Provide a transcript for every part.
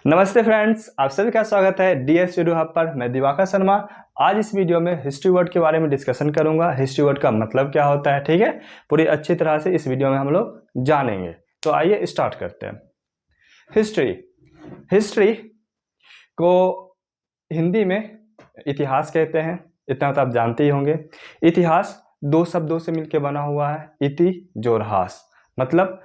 नमस्ते फ्रेंड्स, आप सभी का स्वागत है डीएस स्टूडियो हब पर। मैं दिवाकर शर्मा। आज इस वीडियो में हिस्ट्री वर्ड के बारे में डिस्कशन करूंगा। हिस्ट्री वर्ड का मतलब क्या होता है, ठीक है, पूरी अच्छी तरह से इस वीडियो में हम लोग जानेंगे। तो आइए स्टार्ट करते हैं। हिस्ट्री को हिंदी में इतिहास कहते हैं, इतना तो आप जानते ही होंगे। इतिहास दो शब्दों से मिलकर बना हुआ है, इति जोर हास। मतलब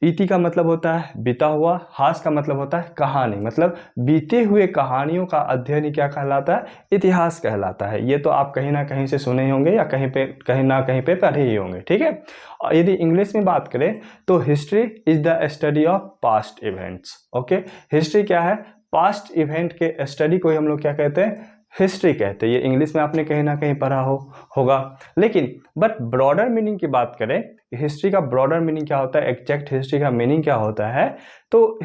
इति का मतलब होता है बीता हुआ, हास का मतलब होता है कहानी। मतलब बीते हुए कहानियों का अध्ययन ही क्या कहलाता है, इतिहास कहलाता है। ये तो आप कहीं ना कहीं से सुने ही होंगे या कहीं ना कहीं पे पढ़े ही होंगे, ठीक है। और यदि इंग्लिश में बात करें तो history is the study of past events. Okay, history क्या है, पास्ट इवेंट के स्टडी को ही हम लोग क्या कहते हैं, हिस्ट्री कहते हैं। ये इंग्लिश में आपने कहीं ना कहीं पढ़ा होगा। लेकिन बट ब्रॉडर मीनिंग की बात करें, हिस्ट्री का ब्रॉडर मीनिंग क्या होता है, एग्जैक्ट हिस्ट्री का मीनिंग क्या होता है, तो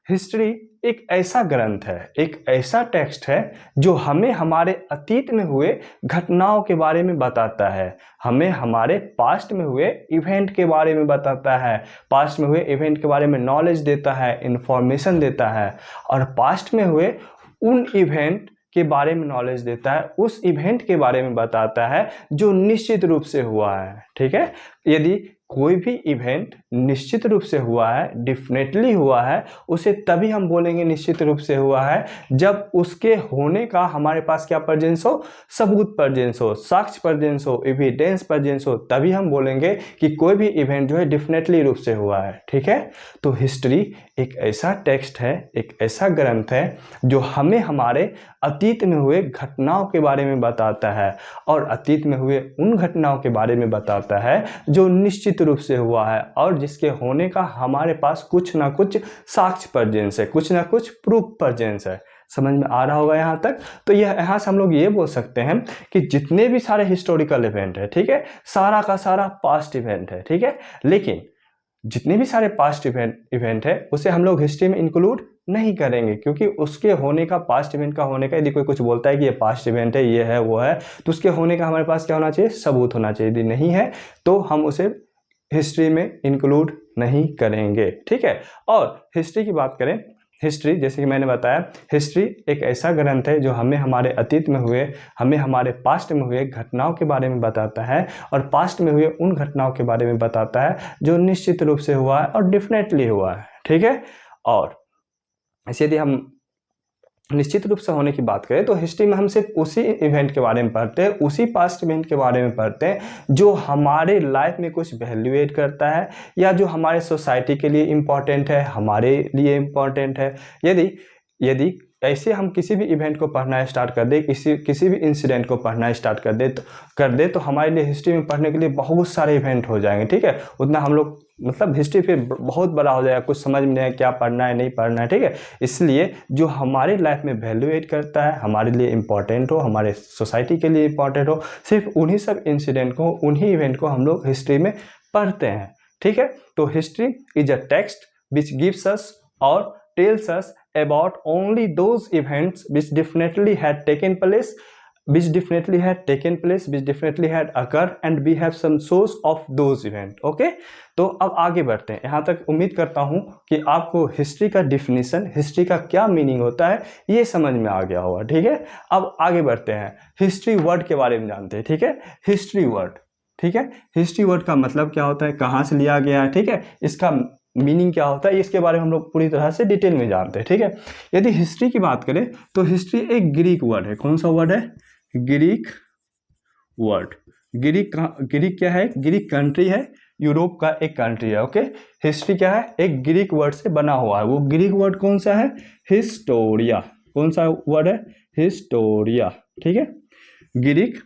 हिस्ट्री एक ऐसा ग्रंथ है, एक ऐसा टेक्स्ट है जो हमें हमारे अतीत में हुए घटनाओं के बारे में बताता है, हमें हमारे पास्ट में हुए इवेंट के बारे में बताता है, पास्ट में हुए इवेंट के बारे में नॉलेज देता है, इंफॉर्मेशन देता है, और पास्ट में हुए उन इवेंट के बारे में नॉलेज देता है, उस इवेंट के बारे में बताता है जो निश्चित रूप से हुआ है, ठीक है। यदि कोई भी इवेंट निश्चित रूप से हुआ है, डेफिनेटली हुआ है, उसे तभी हम बोलेंगे निश्चित रूप से हुआ है जब उसके होने का हमारे पास क्या प्रेजेंस हो, सबूत प्रेजेंस हो, साक्ष्य प्रेजेंस हो, एविडेंस प्रेजेंस हो, तभी हम बोलेंगे कि कोई भी इवेंट जो है डेफिनेटली रूप से हुआ है, ठीक है। तो हिस्ट्री एक ऐसा टेक्स्ट है, एक ऐसा ग्रंथ है जो हमें हमारे अतीत में हुए घटनाओं के बारे में बताता है, और अतीत में हुए उन घटनाओं के बारे में बताता है जो निश्चित रूप से हुआ है और जिसके होने का हमारे पास कुछ ना कुछ साक्ष्य प्रेजेंस है, कुछ ना कुछ प्रूफ प्रेजेंस है। समझ में आ रहा होगा यहाँ तक। तो यहाँ से हम लोग ये बोल सकते हैं कि जितने भी सारे हिस्टोरिकल इवेंट है, ठीक है, सारा का सारा पास्ट इवेंट है, ठीक है। लेकिन जितने भी सारे पास्ट इवेंट है उसे हम लोग हिस्ट्री में इंक्लूड नहीं करेंगे, क्योंकि उसके होने का, पास्ट इवेंट का होने का, यदि कोई कुछ बोलता है कि ये पास्ट इवेंट है, ये है, वो है, तो उसके होने का हमारे पास क्या होना चाहिए, सबूत होना चाहिए। यदि नहीं है तो हम उसे हिस्ट्री में इंक्लूड नहीं करेंगे, ठीक है। और हिस्ट्री की बात करें, हिस्ट्री जैसे कि मैंने बताया, हिस्ट्री एक ऐसा ग्रंथ है जो हमें हमारे अतीत में हुए, हमें हमारे पास्ट में हुए घटनाओं के बारे में बताता है, और पास्ट में हुए उन घटनाओं के बारे में बताता है जो निश्चित रूप से हुआ है और डेफिनेटली हुआ है, ठीक है। और यदि हम निश्चित रूप से होने की बात करें तो हिस्ट्री में हम सिर्फ उसी इवेंट के बारे में पढ़ते हैं, उसी पास्ट इवेंट के बारे में पढ़ते हैं जो हमारे लाइफ में कुछ वैल्यूएट करता है, या जो हमारे सोसाइटी के लिए इम्पोर्टेंट है, हमारे लिए इम्पोर्टेंट है। यदि ऐसे हम किसी भी इवेंट को पढ़ना स्टार्ट कर दे, किसी भी इंसिडेंट को पढ़ना स्टार्ट कर दे तो हमारे लिए हिस्ट्री में पढ़ने के लिए बहुत सारे इवेंट हो जाएंगे, ठीक है। उतना हम लोग, मतलब हिस्ट्री फिर बहुत बड़ा हो जाएगा, कुछ समझ में नहीं आए क्या पढ़ना है, नहीं पढ़ना है, ठीक है। इसलिए जो हमारे लाइफ में वैल्यू एड करता है, हमारे लिए इंपॉर्टेंट हो, हमारे सोसाइटी के लिए इंपॉर्टेंट हो, सिर्फ उन्हीं सब इंसिडेंट को, उन्हीं इवेंट को हम लोग हिस्ट्री में पढ़ते हैं, ठीक है। तो history is a text which gives us और tells us about only those events which definitely had taken place, which definitely had occurred, and we have some source of those event. Okay, तो अब आगे बढ़ते हैं। यहाँ तक उम्मीद करता हूँ कि आपको हिस्ट्री का डिफिनीशन, हिस्ट्री का क्या मीनिंग होता है, ये समझ में आ गया होगा, ठीक है। अब आगे बढ़ते हैं, हिस्ट्री वर्ड के बारे में जानते हैं, ठीक है। हिस्ट्री वर्ड, ठीक है, हिस्ट्री वर्ड का मतलब क्या होता है, कहाँ से लिया गया है, ठीक है, इसका मीनिंग क्या होता है, इसके बारे में हम लोग पूरी तरह से डिटेल में जानते हैं, ठीक है। यदि हिस्ट्री की बात करें तो हिस्ट्री एक ग्रीक वर्ड है। कौन सा वर्ड है, ग्रीक वर्ड। ग्रीक क्या है, ग्रीक कंट्री है, यूरोप का एक कंट्री है, ओके। हिस्ट्री क्या है, एक ग्रीक वर्ड से बना हुआ है। वो ग्रीक वर्ड कौन सा है, हिस्टोरिया। कौन सा वर्ड है, हिस्टोरिया, ठीक है। ग्रीक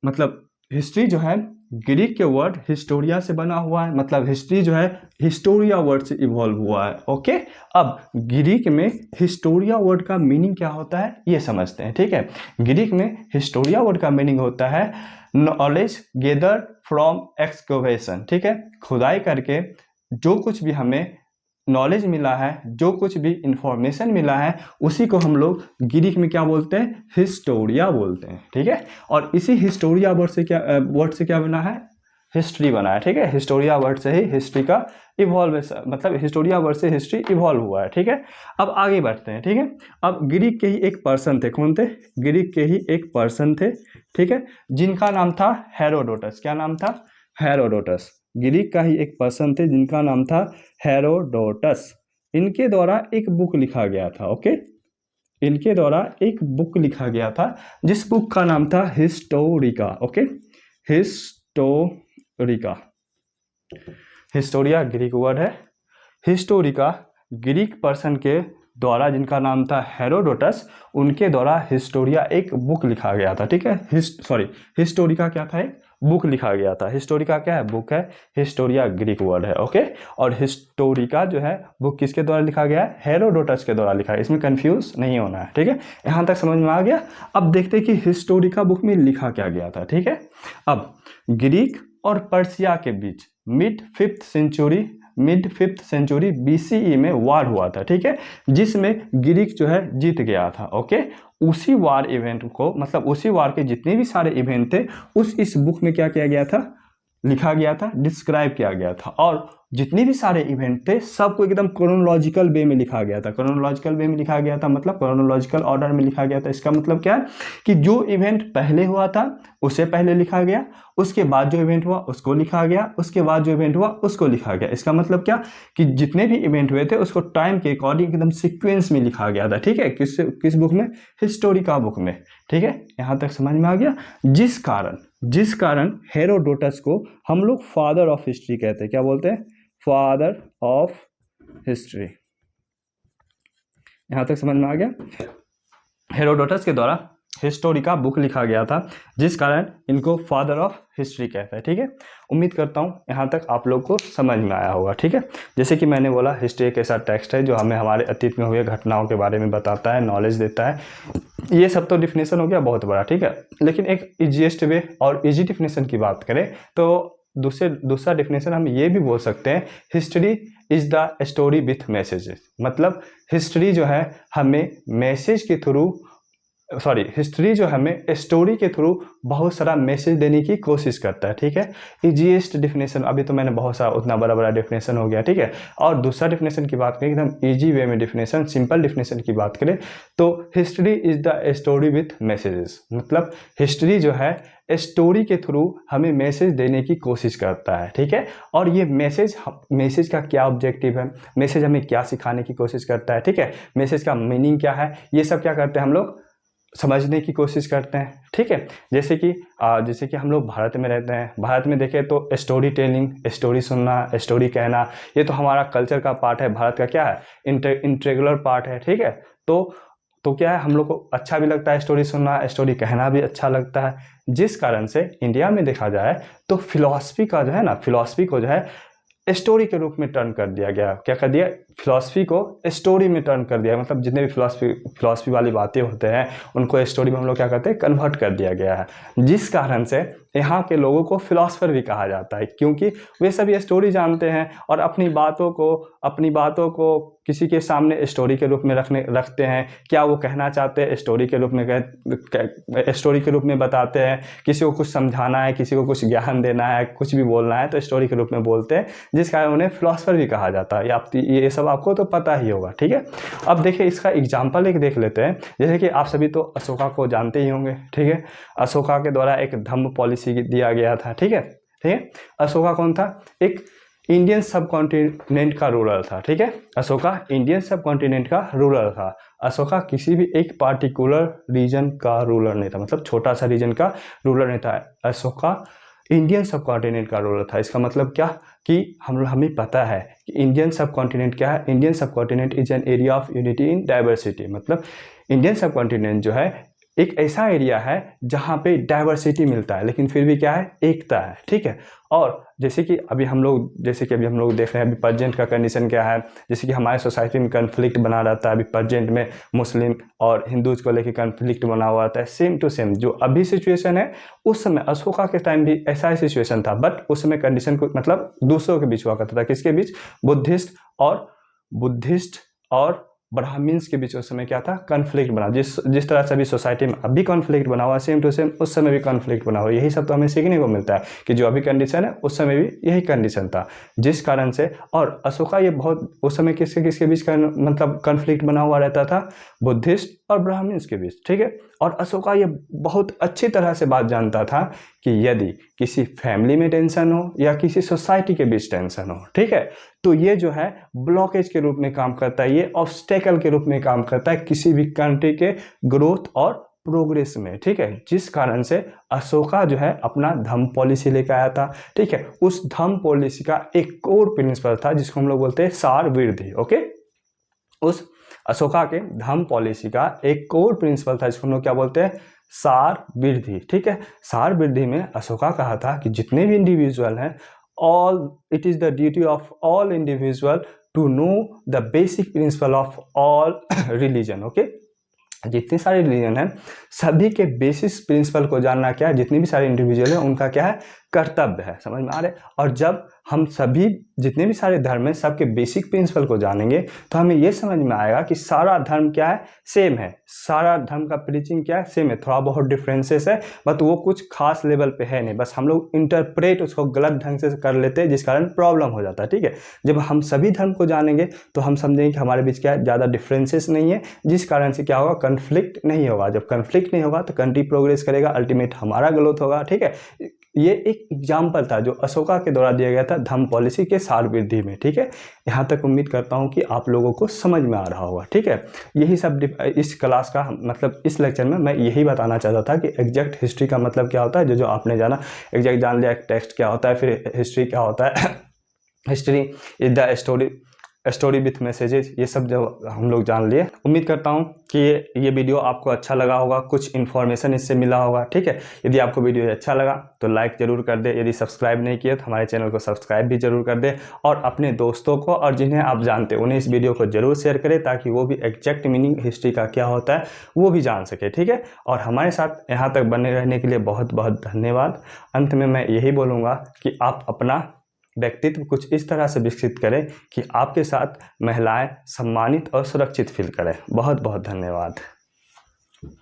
मतलब हिस्ट्री जो है ग्रीक के वर्ड हिस्टोरिया से बना हुआ है, मतलब हिस्ट्री जो है हिस्टोरिया वर्ड से इवॉल्व हुआ है, ओके। अब ग्रीक में हिस्टोरिया वर्ड का मीनिंग क्या होता है ये समझते हैं, ठीक है। ग्रीक में हिस्टोरिया वर्ड का मीनिंग होता है नॉलेज गेदर फ्रॉम एक्सकवेशन, ठीक है। खुदाई करके जो कुछ भी हमें नॉलेज मिला है, जो कुछ भी इंफॉर्मेशन मिला है, उसी को हम लोग ग्रीक में क्या बोलते हैं, हिस्टोरिया बोलते हैं, ठीक है। और इसी हिस्टोरिया वर्ड से क्या बना है, हिस्ट्री बना है, ठीक है। हिस्टोरिया वर्ड से ही हिस्ट्री का इवॉल्व, मतलब हिस्टोरिया वर्ड से हिस्ट्री इवॉल्व हुआ है, ठीक है। अब आगे बढ़ते हैं, ठीक है। अब ग्रीक के ही एक पर्सन थे, कौन थे? ग्रीक के ही एक पर्सन थे, ठीक है, जिनका नाम था हेरोडोटस। क्या नाम था? हेरोडोटस। ग्रीक का ही एक पर्सन थे जिनका नाम था हेरोडोटस। इनके द्वारा एक बुक लिखा गया था, ओके। इनके द्वारा एक बुक लिखा गया था जिस बुक का नाम था Historica, okay. Historica, Historia Greek word है। हिस्टोरिका ग्रीक पर्सन के द्वारा, जिनका नाम था हेरोडोटस, उनके द्वारा हिस्टोरिया एक बुक लिखा गया था, ठीक है। हिस्टोरिका क्या था? एक बुक लिखा गया था। हिस्टोरिका क्या है? बुक है। हिस्टोरिया ग्रीक वर्ड है, ओके। और हिस्टोरिका जो है बुक किसके द्वारा लिखा गया है? हेरोडोटस के द्वारा लिखा है। इसमें कंफ्यूज नहीं होना है, ठीक है। यहाँ तक समझ में आ गया। अब देखते हैं कि हिस्टोरिका बुक में लिखा क्या गया था, ठीक है। अब ग्रीक और पर्सिया के बीच मिड फिफ्थ सेंचुरी BCE में वार हुआ था, ठीक है, जिसमें ग्रीक जो है जीत गया था, ओके। उसी वार इवेंट को, मतलब उसी वार के जितने भी सारे इवेंट थे इस बुक में क्या किया गया था? लिखा गया था, डिस्क्राइब किया गया था। और जितने भी सारे इवेंट थे सबको एकदम क्रोनोलॉजिकल वे में लिखा गया था। क्रोनोलॉजिकल वे में लिखा गया था मतलब क्रोनोलॉजिकल ऑर्डर में लिखा गया था। इसका मतलब क्या है कि जो इवेंट पहले हुआ था उसे पहले लिखा गया, उसके बाद जो इवेंट हुआ उसको लिखा गया, उसके बाद जो इवेंट हुआ उसको लिखा गया। इसका मतलब क्या कि जितने भी इवेंट हुए थे उसको टाइम के अकॉर्डिंग एकदम सीक्वेंस में लिखा गया था, ठीक है। किस बुक में? हिस्टोरिका बुक में, ठीक है। यहाँ तक समझ में आ गया। जिस कारण हेरोडोटस को हम लोग फादर ऑफ हिस्ट्री कहते हैं। क्या बोलते हैं? Father of history. यहां तक समझ में आ गया। हेरोडोटस के द्वारा हिस्टोरिका बुक लिखा गया था जिस कारण इनको फादर ऑफ हिस्ट्री कहते हैं, ठीक है। उम्मीद करता हूँ यहाँ तक आप लोग को समझ में आया होगा, ठीक है। जैसे कि मैंने बोला, हिस्ट्री एक ऐसा टेक्स्ट है जो हमें हमारे अतीत में हुए घटनाओं के बारे में बताता है, नॉलेज देता है। ये सब तो डिफिनेशन हो गया बहुत बड़ा, ठीक है। लेकिन एक इजीएस्ट वे और इजी डिफिनेशन की बात करें तो दूसरा डिफिनेशन हम ये भी बोल सकते हैं, history is the story with messages. मतलब हिस्ट्री जो है हमें मैसेज के थ्रू, हिस्ट्री जो हमें स्टोरी के थ्रू बहुत सारा मैसेज देने की कोशिश करता है, ठीक है। इजीएस्ट डिफिनेशन, अभी तो मैंने बहुत सारा उतना बड़ा बड़ा डिफिनेशन हो गया, ठीक है। और दूसरा डिफिनेशन की बात करें, एकदम इजी वे में डिफिनेशन, सिंपल डिफिनेशन की बात करें तो history is the story with messages. मतलब हिस्ट्री जो है स्टोरी के थ्रू हमें मैसेज देने की कोशिश करता है, ठीक है। और ये मैसेज का क्या ऑब्जेक्टिव है, मैसेज हमें क्या सिखाने की कोशिश करता है, ठीक है। मैसेज का मीनिंग क्या है, ये सब क्या करते हैं हम लोग समझने की कोशिश करते हैं, ठीक है। जैसे कि हम लोग भारत में रहते हैं, भारत में देखें तो स्टोरी टेलिंग, स्टोरी सुनना, स्टोरी कहना, ये तो हमारा कल्चर का पार्ट है। भारत का क्या है? इंटेग्रल पार्ट है, ठीक है। तो क्या है, हम लोग को अच्छा भी लगता है स्टोरी सुनना, स्टोरी कहना भी अच्छा लगता है। जिस कारण से इंडिया में देखा जाए तो फिलॉसफी का जो है ना, फिलॉसफी को जो है स्टोरी के रूप में टर्न कर दिया गया। क्या कर दिया? फिलॉसफी को स्टोरी में टर्न कर दिया। मतलब जितने भी फिलॉसफी वाली बातें होते हैं उनको स्टोरी में हम लोग क्या करते हैं? कन्वर्ट कर दिया गया है। जिस कारण से यहाँ के लोगों को फिलॉसफर भी कहा जाता है, क्योंकि वे सभी स्टोरी जानते हैं और अपनी बातों को किसी के सामने स्टोरी के रूप में रखते हैं। क्या वो कहना चाहते हैं स्टोरी के रूप में बताते हैं। किसी को कुछ समझाना है, किसी को कुछ ज्ञान देना है, कुछ भी बोलना है तो स्टोरी के रूप में बोलते हैं, जिस कारण उन्हें फिलॉसफर भी कहा जाता है। ये सब आपको तो पता ही होगा, ठीक है। अब देखिए इसका एग्जाम्पल एक देख लेते हैं। जैसे कि आप सभी तो अशोका को जानते ही होंगे, ठीक है। अशोका के द्वारा एक धम्म पॉलिसी दिया गया था, ठीक है। अशोका कौन था? एक इंडियन सब कॉन्टिनेंट का रूलर था, ठीक है। अशोका इंडियन सब कॉन्टिनेंट का रूलर था। अशोका किसी भी एक पार्टिकुलर रीजन का रूलर नहीं था, मतलब छोटा सा रीजन का रूलर नहीं था। अशोका इंडियन सब कॉन्टिनेंट का रूलर था। इसका मतलब क्या कि हमें पता है कि इंडियन सब कॉन्टिनेंट क्या है। इंडियन सब continent is an area of unity in diversity. मतलब इंडियन सब कॉन्टिनेंट जो है एक ऐसा एरिया है जहाँ पे डाइवर्सिटी मिलता है लेकिन फिर भी क्या है? एकता है, ठीक है। और जैसे कि अभी हम लोग देख रहे हैं अभी प्रेजेंट का कंडीशन क्या है। जैसे कि हमारे सोसाइटी में कन्फ्लिक्ट बना रहता है, अभी प्रेजेंट में मुस्लिम और हिंदूज को लेकर कन्फ्लिक्ट बना हुआ रहता है। सेम टू सेम जो अभी सिचुएशन है उस समय अशोका के टाइम भी ऐसा ही सिचुएशन था, बट उस समय कंडीशन को मतलब दूसरों के बीच हुआ करता था। किसके बीच? बुद्धिस्ट और ब्राह्मण्स के बीच उस समय क्या था, कन्फ्लिक्ट बना। जिस तरह से अभी सोसाइटी में अभी कॉन्फ्लिक्ट बना हुआ, सेम टू सेम उस समय भी कॉन्फ्लिक्ट बना हुआ। यही सब तो हमें सीखने को मिलता है कि जो अभी कंडीशन है उस समय भी यही कंडीशन था, जिस कारण से। और अशोका ये बहुत उस समय किसके किसके बीच का मतलब कॉन्फ्लिक्ट बना हुआ रहता था, बुद्धिस्ट और ब्राह्मण्स के बीच, ठीक है। और अशोका ये बहुत अच्छी तरह से बात जानता था कि यदि किसी फैमिली में टेंशन हो या किसी सोसाइटी के बीच टेंशन हो, ठीक है, तो ये जो है ब्लॉकेज के रूप में काम करता है, ये ऑब्स्टेकल के रूप में काम करता है किसी भी कंट्री के ग्रोथ और प्रोग्रेस में, ठीक है। जिस कारण से अशोका जो है अपना धम्म पॉलिसी लेकर आया था, ठीक है। उस धम्म पॉलिसी का एक कोर प्रिंसिपल था जिसको हम लोग बोलते हैं सार वृद्धि, ओके। उस अशोका के धम्म पॉलिसी का एक कोर प्रिंसिपल था जिसको हम लोग क्या बोलते हैं, सार वृद्धि, ठीक है। सार वृद्धि में अशोका कहा था कि जितने भी इंडिविजुअल हैं, all it is the duty of all individual to know the basic principle of all religion, okay. जितने सारे रिलीजन हैं सभी के बेसिक प्रिंसिपल को जानना क्या है, जितने भी सारे इंडिविजुअल हैं उनका क्या है, कर्तव्य है। समझ में आ रहा है। और जब हम सभी जितने भी सारे धर्म हैं सबके बेसिक प्रिंसिपल को जानेंगे तो हमें ये समझ में आएगा कि सारा धर्म क्या है, सेम है। सारा धर्म का प्रीचिंग क्या है, सेम है। थोड़ा बहुत डिफरेंसेस है, बट वो कुछ खास लेवल पे है नहीं, बस हम लोग इंटरप्रेट उसको गलत ढंग से कर लेते हैं, जिस कारण प्रॉब्लम हो जाता है, ठीक है। जब हम सभी धर्म को जानेंगे तो हम समझेंगे कि हमारे बीच क्या है, ज़्यादा डिफरेंसेस नहीं है, जिस कारण से क्या होगा, कन्फ्लिक्ट नहीं होगा। जब कन्फ्लिक्ट नहीं होगा तो कंट्री प्रोग्रेस करेगा, अल्टीमेट हमारा ग्रोथ होगा, ठीक है। ये एक एग्जाम्पल था जो अशोका के द्वारा दिया गया था धम्म पॉलिसी के सार वृद्धि में, ठीक है। यहाँ तक उम्मीद करता हूँ कि आप लोगों को समझ में आ रहा होगा, ठीक है। यही सब इस क्लास का मतलब इस लेक्चर में मैं यही बताना चाहता था कि एग्जैक्ट हिस्ट्री का मतलब क्या होता है, जो आपने जाना, एग्जैक्ट जान लिया, टेक्स्ट क्या होता है, फिर हिस्ट्री क्या होता है। History is the story with messages, ये सब जो हम लोग जान लिए। उम्मीद करता हूँ कि ये वीडियो आपको अच्छा लगा होगा, कुछ इन्फॉर्मेशन इससे मिला होगा, ठीक है। यदि आपको वीडियो अच्छा लगा तो लाइक जरूर कर दे, यदि सब्सक्राइब नहीं किया तो हमारे चैनल को सब्सक्राइब भी जरूर कर दे, और अपने दोस्तों को और जिन्हें आप जानते हैं उन्हें इस वीडियो को जरूर शेयर करें, ताकि वो भी एग्जैक्ट मीनिंग हिस्ट्री का क्या होता है वो भी जान सके, ठीक है। और हमारे साथ यहाँ तक बने रहने के लिए बहुत बहुत धन्यवाद। अंत में मैं यही बोलूँगा कि आप अपना व्यक्तित्व कुछ इस तरह से विकसित करें कि आपके साथ महिलाएं सम्मानित और सुरक्षित फील करें। बहुत बहुत धन्यवाद।